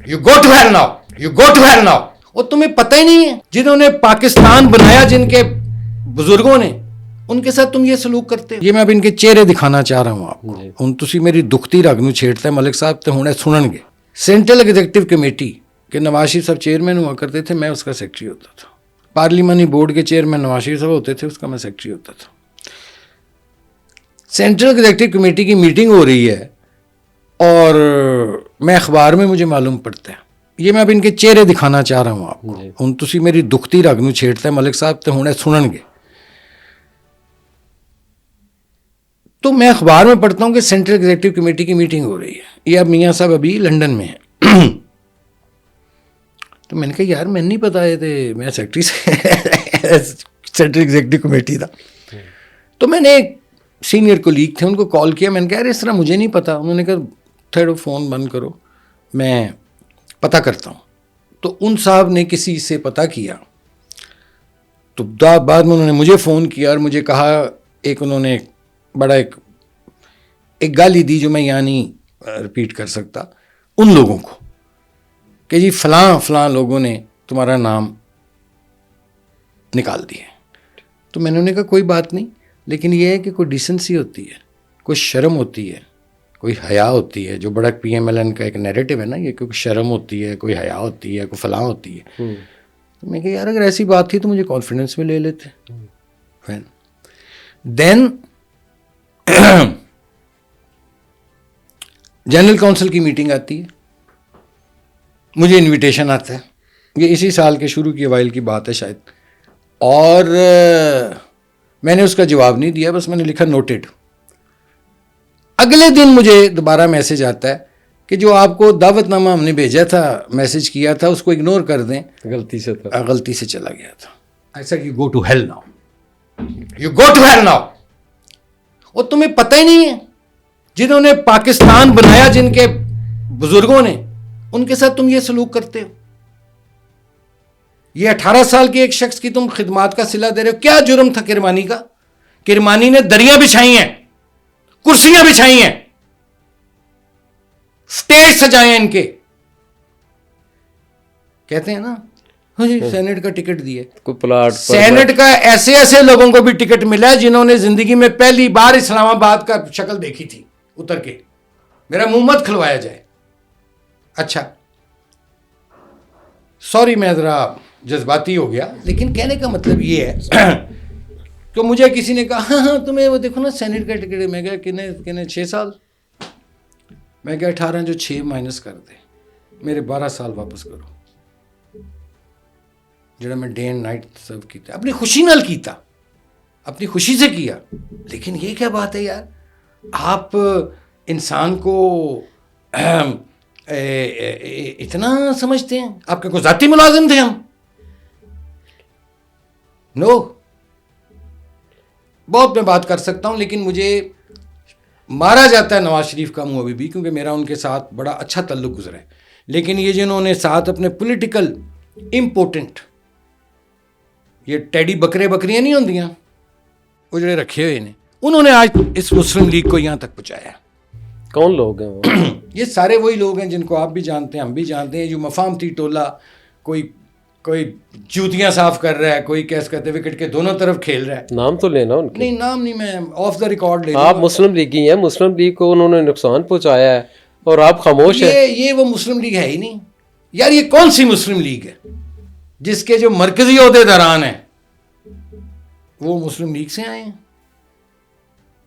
You go to hell now. You go to hell now. اور تمہیں پتہ ہی نہیں ہے جنہوں نے پاکستان بنایا جن کے بزرگوں نے ان کے ساتھ تم یہ سلوک کرتے ہو. یہ میں اب ان کے چہرے دکھانا چاہ رہا ہوں آپ کو. ہن تسی میری دکھتی رگ نو چھیڑتا ہے ملک صاحب تے ہن سنن گے. سینٹرل ایگزیکٹو کمیٹی کے نواز شریف صاحب چیئرمین ہوا کرتے تھے, میں اس کا سیکرٹری ہوتا تھا. پارلیمانی بورڈ کے چیئرمین نواز شریف صاحب ہوتے تھے, اس کا میں سیکرٹری ہوتا تھا. سینٹرل ایگزیکٹو کمیٹی کی میٹنگ ہو رہی ہے اور میں اخبار میں مجھے معلوم پڑتا ہے. یہ میں اب ان کے چہرے دکھانا چاہ رہا ہوں آپ کو. ہن تسی میری دکھتی رگ نو چھیڑتا ہے ملک صاحب تے ہن سنن گے. تو میں اخبار میں پڑھتا ہوں کہ سینٹرل ایگزیکٹو کمیٹی کی میٹنگ ہو رہی ہے. یہ اب میاں صاحب ابھی لنڈن میں ہیں. تو میں نے کہا یار میں نہیں پتا ہے تھے میں سیکرٹری سینٹرل ایگزیکٹو کمیٹی تھا. تو میں نے ایک سینئر کولیگ تھے ان کو کال کیا. میں نے کہا یار اس طرح مجھے نہیں پتا. انہوں نے کہا تھوڑا فون بند کرو میں پتہ کرتا ہوں. تو ان صاحب نے کسی سے پتہ کیا تو بعد میں انہوں نے مجھے فون کیا اور مجھے کہا ایک انہوں نے بڑا ایک گالی دی جو میں یہاں نہیں رپیٹ کر سکتا ان لوگوں کو کہ جی فلاں لوگوں نے تمہارا نام نکال دیا. تو میں نے کہا کوئی بات نہیں, لیکن یہ ہے کہ کوئی ڈیسنسی ہوتی ہے, کوئی شرم ہوتی ہے, کوئی حیا ہوتی ہے. جو بڑا پی ایم ایل این کا ایک نیریٹو ہے نا یہ, کوئی شرم ہوتی ہے, کوئی حیا ہوتی ہے, کوئی فلاں ہوتی ہے. تو میں کہا یار اگر ایسی بات تھی تو مجھے کانفیڈنس میں لے لیتے. دین جنرل کونسل کی میٹنگ آتی ہے, مجھے انویٹیشن آتا ہے. یہ اسی سال کے شروع کی اوائل کی بات ہے شاید. اور میں نے اس کا جواب نہیں دیا, بس میں نے لکھا نوٹڈ. اگلے دن مجھے دوبارہ میسج آتا ہے کہ جو آپ کو دعوت نامہ ہم نے بھیجا تھا, میسج کیا تھا, اس کو اگنور کر دیں, غلطی سے چلا گیا تھا. ایسا کہ go to hell now, you go to hell now. اور تمہیں پتہ ہی نہیں ہے جنہوں نے پاکستان بنایا جن کے بزرگوں نے ان کے ساتھ تم یہ سلوک کرتے ہو. یہ 18 سال کے ایک شخص کی تم خدمات کا صلہ دے رہے ہو. کیا جرم تھا کرمانی کا؟ کرمانی نے دریاں بچھائی ہیں, کرسیاں بچھائی ہیں, سٹیج سجائے ہیں ان کے. کہتے ہیں نا سینٹ کا ٹکٹ دیا, سینٹ کا ایسے لوگوں کو بھی ٹکٹ ملا ہے جنہوں نے زندگی میں پہلی بار اسلام آباد کا شکل دیکھی تھی اتر کے. میرا منہ مت کھلوایا جائے. اچھا سوری میں ذرا جذباتی ہو گیا, لیکن کہنے کا مطلب یہ ہے کہ مجھے کسی نے کہا ہاں تمہیں وہ دیکھو نا سینٹ کا ٹکٹ. میں کہا کنے 6 سال. میں کہا 18 جو 6 مائنس کر دے, میرے 12 سال واپس کرو جڑا میں ڈے اینڈ نائٹ سرو کیتا. اپنی خوشی نال کیتا, اپنی خوشی سے کیا. لیکن یہ کیا بات ہے یار, آپ انسان کو اتنا سمجھتے ہیں. آپ کے کوئی ذاتی ملازم تھے ہم؟ نو. بہت میں بات کر سکتا ہوں, لیکن مجھے مارا جاتا ہے نواز شریف کا منہ ابھی بھی, کیونکہ میرا ان کے ساتھ بڑا اچھا تعلق گزرا ہے. لیکن یہ جنہوں نے ساتھ اپنے پولیٹیکل امپورٹنٹ یہ ٹیڈی بکریاں نہیں ہوندیاں وہ جڑے رکھے ہوئے نے, انہوں نے آج اس مسلم لیگ کو یہاں تک پہنچایا. کون لوگ ہیں وہ؟ یہ سارے وہی لوگ ہیں جن کو آپ بھی جانتے ہیں, ہم بھی جانتے ہیں. جو مفاہمتی ٹولہ, کوئی جوتیاں صاف کر رہا ہے, کوئی کیس کہتے وکٹ کے دونوں طرف کھیل رہا ہے. نام تو لینا ان کے. نہیں نام نہیں, میں آف دا ریکارڈ لے. آپ مسلم لیگی ہیں, مسلم لیگ کو انہوں نے نقصان پہنچایا ہے اور آپ خاموش ہیں. یہ وہ مسلم لیگ ہے ہی نہیں یار. یہ کون سی مسلم لیگ ہے جس کے جو مرکزی عہدے داران ہیں وہ مسلم لیگ سے آئے ہیں؟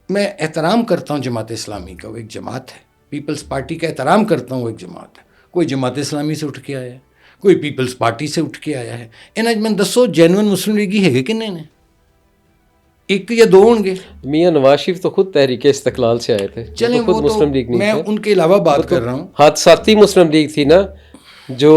میں احترام کرتا ہوں جماعت اسلامی کا, وہ ایک جماعت ہے. پیپلز پارٹی کا احترام کرتا ہوں, وہ ایک جماعت ہے. کوئی جماعت اسلامی سے اٹھ کے آیا ہے, کوئی پیپلز پارٹی سے اٹھ کے آیا ہے. میں دسو جینون مسلم لیگی ہے کنے نے؟ ایک یا دو ہوں گے. میاں نواز شریف تو خود تحریک استقلال سے آئے تھے. چلیں خود مسلم لیگ نہیں میں تھے. ان کے علاوہ بات کر رہا ہوں. حادثاتی مسلم لیگ تھی نا جو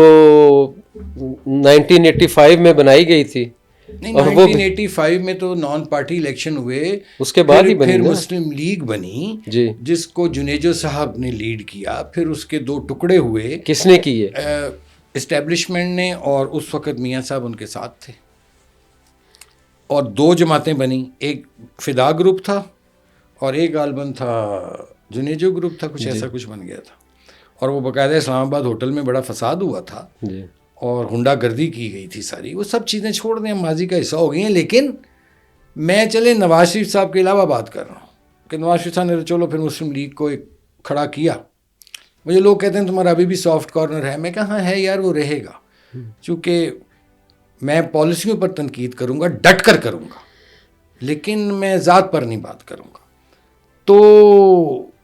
1985 میں بنائی گئی تھی. نہیں 1985 میں تو نان پارٹی الیکشن ہوئے, اس کے بعد ہی بنی پھر مسلم لیگ بنی جی, جس کو جنیجو صاحب نے لیڈ کیا. پھر اس کے 2 ٹکڑے ہوئے. کس نے کیے؟ اسٹیبلشمنٹ نے, اور اس وقت میاں صاحب ان کے ساتھ تھے. اور 2 جماعتیں بنی, ایک فدا گروپ تھا اور ایک غالباً تھا جنیجو گروپ تھا, کچھ ایسا کچھ بن گیا تھا. اور وہ باقاعدہ اسلام آباد ہوٹل میں بڑا فساد ہوا تھا جی اور غنڈہ گردی کی گئی تھی ساری. وہ سب چیزیں چھوڑ دیں, ماضی کا حصہ ہو گئی ہیں. لیکن میں چلے نواز شریف صاحب کے علاوہ بات کر رہا ہوں کہ نواز شریف صاحب نے چلو پھر مسلم لیگ کو ایک کھڑا کیا. مجھے لوگ کہتے ہیں تمہارا ابھی بھی سافٹ کارنر ہے. میں کہا ہاں ہے یار, وہ رہے گا, چونکہ میں پالیسیوں پر تنقید کروں گا, ڈٹ کر کروں گا, لیکن میں ذات پر نہیں بات کروں گا. تو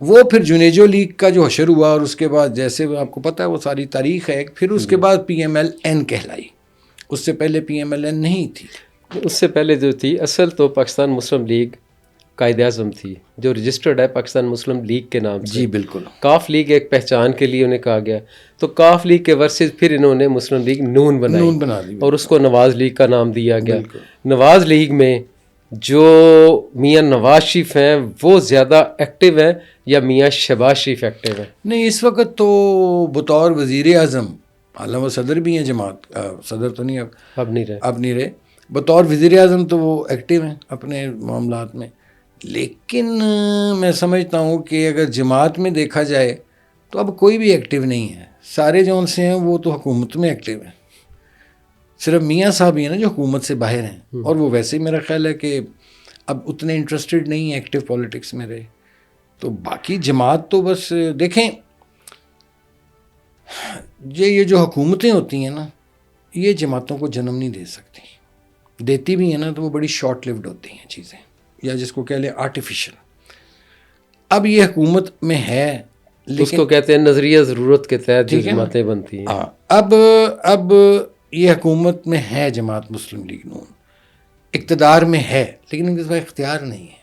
وہ پھر جنیجو لیگ کا جو حشر ہوا اور اس کے بعد جیسے آپ کو پتہ ہے وہ ساری تاریخ ہے. پھر اس کے بعد پی ایم ایل این کہلائی, اس سے پہلے پی ایم ایل این نہیں تھی. اس سے پہلے جو تھی اصل تو پاکستان مسلم لیگ قائد اعظم تھی, جو رجسٹرڈ ہے پاکستان مسلم لیگ کے نام سے. جی بالکل. کاف لیگ ایک پہچان کے لیے انہیں کہا گیا, تو کاف لیگ کے ورسز پھر انہوں نے مسلم لیگ نون بنا دی اور اس کو نواز لیگ کا نام دیا گیا. بالکل. نواز لیگ میں جو میاں نواز شریف ہیں وہ زیادہ ایکٹیو ہیں یا میاں شہباز شریف ایکٹیو ہیں؟ نہیں, اس وقت تو بطور وزیر اعظم, حالانکہ وہ صدر بھی ہیں جماعت, صدر تو نہیں, اب نہیں رہے, بطور وزیر اعظم تو وہ ایکٹیو ہیں اپنے معاملات میں. لیکن میں سمجھتا ہوں کہ اگر جماعت میں دیکھا جائے تو اب کوئی بھی ایکٹیو نہیں ہے. سارے جو ان سے ہیں وہ تو حکومت میں ایکٹیو ہیں. صرف میاں صاحب ہی ہیں نا جو حکومت سے باہر ہیں, اور وہ ویسے ہی میرا خیال ہے کہ اب اتنے انٹرسٹڈ نہیں ہیں ایکٹیو پالیٹکس میں رہے. تو باقی جماعت تو بس دیکھیں, یہ جو حکومتیں ہوتی ہیں نا, یہ جماعتوں کو جنم نہیں دے سکتی. دیتی بھی ہیں نا تو وہ بڑی شارٹ لیوڈ ہوتی ہیں چیزیں, یا جس کو کہہ لیں آرٹیفیشل. اب یہ حکومت میں ہے, اس کو کہتے ہیں نظریہ ضرورت کے تحت جو جماعتیں بنتی ہیں. اب یہ حکومت میں ہے جماعت مسلم لیگ نون, اقتدار میں ہے, لیکن ان کے پاس اختیار نہیں ہے.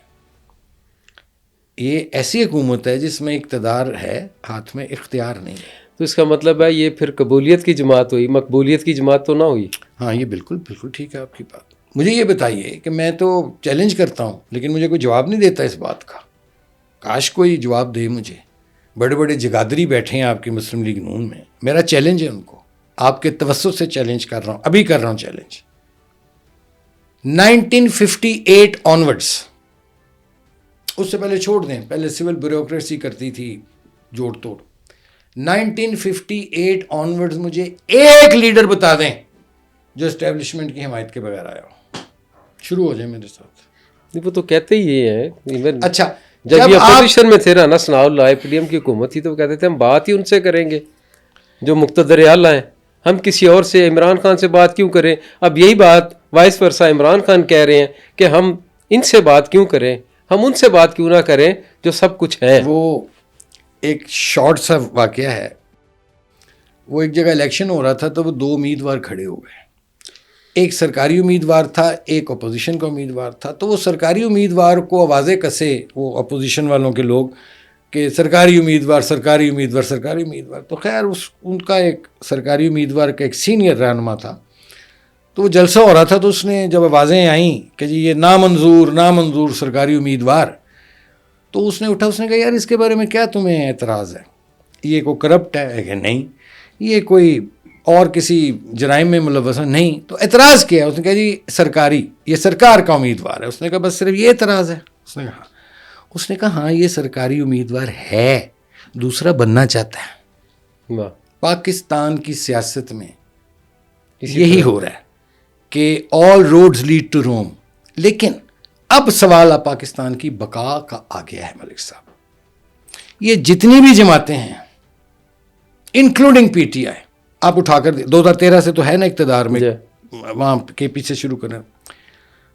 یہ ایسی حکومت ہے جس میں اقتدار ہے, ہاتھ میں اختیار نہیں ہے. تو اس کا مطلب ہے یہ پھر قبولیت کی جماعت ہوئی, مقبولیت کی جماعت تو نہ ہوئی. ہاں یہ بالکل ٹھیک ہے آپ کی بات. مجھے یہ بتائیے کہ میں تو چیلنج کرتا ہوں لیکن مجھے کوئی جواب نہیں دیتا اس بات کا. کاش کوئی جواب دے مجھے. بڑے بڑے جگادری بیٹھے ہیں آپ کی مسلم لیگ نون میں, میرا چیلنج ہے ان کو, آپ کے توسط سے چیلنج کر رہا ہوں, ابھی کر رہا ہوں چیلنج. 1958 آنورڈس, اس سے پہلے چھوڑ دیں, پہلے سول بیوروکریسی کرتی تھی جوڑ توڑ. 1958 آنورڈز مجھے ایک لیڈر بتا دیں جو اسٹیبلشمنٹ کی حمایت کے بغیر آیا ہو. شروع ہو جائے میرے ساتھ. وہ تو کہتے ہی یہ ہیں. اچھا, جب یہ اپوزیشن میں تھے رانا ثناء اللہ, پی ڈی ایم کی حکومت تھی, تو وہ کہتے تھے ہم بات ہی ان سے کریں گے جو مقتدر اعلیٰ ہیں, ہم کسی اور سے, عمران خان سے بات کیوں کریں. اب یہی بات وائس ورثہ عمران خان کہہ رہے ہیں کہ ہم ان سے بات کیوں کریں, ہم ان سے بات کیوں نہ کریں جو سب کچھ ہیں. وہ ایک شارٹ سا واقعہ ہے. وہ ایک جگہ الیکشن ہو رہا تھا تو وہ 2 امیدوار کھڑے ہو گئے. ایک سرکاری امیدوار تھا, ایک اپوزیشن کا امیدوار تھا. تو وہ سرکاری امیدوار کو آوازیں کسے وہ اپوزیشن والوں کے لوگ کہ سرکاری امیدوار. تو خیر ان کا ایک سرکاری امیدوار کا ایک سینئر رہنما تھا, تو وہ جلسہ ہو رہا تھا, تو اس نے جب آوازیں آئیں کہ جی یہ نامنظور سرکاری امیدوار, تو اس نے اٹھا, اس نے کہا یار اس کے بارے میں کیا تمہیں اعتراض ہے, یہ کوئی کرپٹ ہے کہ نہیں, یہ کوئی اور کسی جرائم میں ملوث ہے نہیں, تو اعتراض کیا. اس نے کہا جی سرکاری, یہ سرکار کا امیدوار ہے. اس نے کہا بس صرف یہ اعتراض ہے. اس نے کہا ہاں یہ سرکاری امیدوار ہے, دوسرا بننا چاہتا ہے. پاکستان کی سیاست میں یہی ہو رہا ہے کہ آل روڈز لیڈ ٹو روم. لیکن اب سوال اب پاکستان کی بقا کا آ گیا ہے ملک صاحب. یہ جتنی بھی جماعتیں ہیں انکلوڈنگ پی ٹی آئی, آپ اٹھا کر 2013 سے تو ہے نا اقتدار میں, وہاں کے پیچھے شروع کریں.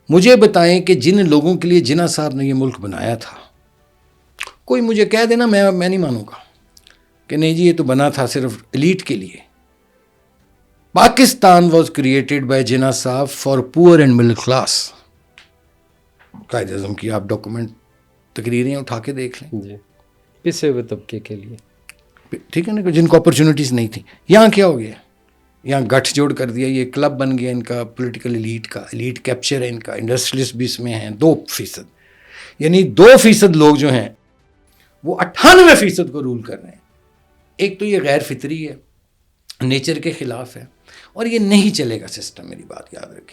مجھے بتائیں کہ جن لوگوں کے لیے جناح صاحب نے یہ ملک بنایا تھا, کوئی مجھے کہہ دینا, میں نہیں مانوں گا کہ نہیں جی یہ تو بنا تھا صرف ایلیٹ کے لیے. پاکستان واز کریٹڈ بائی جناح صاحب for poor and middle class. Quaid Azam کی آپ ڈاکومنٹ تقریریں اٹھا کے دیکھ لیں, جی پسے ہوئے طبقے کے لیے, ٹھیک ہے نا, جن کو اپرچونیٹیز نہیں تھیں. یہاں کیا ہو گیا, یہاں گٹھ جوڑ کر دیا, یہ کلب بن گیا ان کا پولیٹیکل ایلیٹ کا, ایلیٹ کیپچر ہے ان کا. انڈسٹریلسٹ بھی اس میں ہیں 2%, یعنی 2% لوگ جو ہیں وہ 98% کو رول کر رہے ہیں. ایک تو یہ غیر فطری ہے, نیچر کے خلاف ہے, اور یہ نہیں چلے گا سسٹم, میری بات یاد رکھیے.